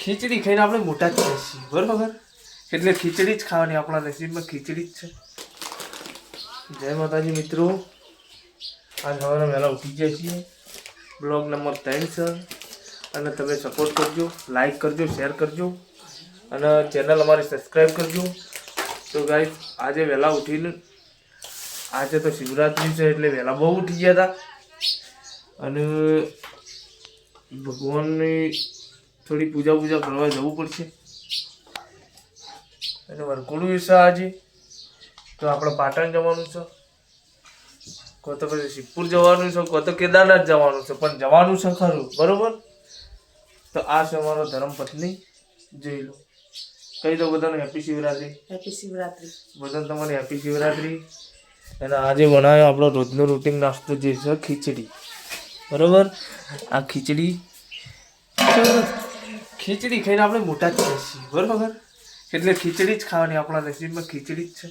ખીચડી ખાઈને આપણે મોટા જ થઈએ છીએ, બરોબર? એટલે ખીચડી જ ખાવાની, આપણા નસીબમાં ખીચડી જ છે. જય માતાજી મિત્રો, આજ સવારે વહેલા ઉઠી જાય છીએ. બ્લોગ નંબર 3 છે અને તમે સપોર્ટ કરજો, લાઈક કરજો, શેર કરજો અને ચેનલ અમારી સબસ્ક્રાઈબ કરજો. તો ગાઈસ આજે વહેલા ઉઠીને, આજે તો શિવરાત્રી છે એટલે વહેલા બહુ ઉઠી ગયા હતા અને ભગવાનની થોડી પૂજા કરવા જવું પડશે અને વરઘોડું છે આજે. તો આપણે પાટણ જવાનું છે, કો તો પછી શિવપુર જવાનું છે, કો તો કેદારનાથ જવાનું છે, પણ જવાનું છે ખરું, બરોબર? તો આ છે અમારો ધર્મપત્ની. જોઈ લો, કહી દો બધાને હેપી શિવરાત્રી. હેપી શિવરાત્રી. બધાને તમારી હેપી શિવરાત્રી. અને આજે બનાવ્યો આપણો રોજનો રૂટીન નાસ્તો જે છે ખીચડી, બરોબર? આ ખીચડી ખાઈને આપણે મોટા જ થઈએ છીએ, બરોબર? એટલે ખીચડી જ ખાવાની, આપણા નસીબમાં ખીચડી જ છે.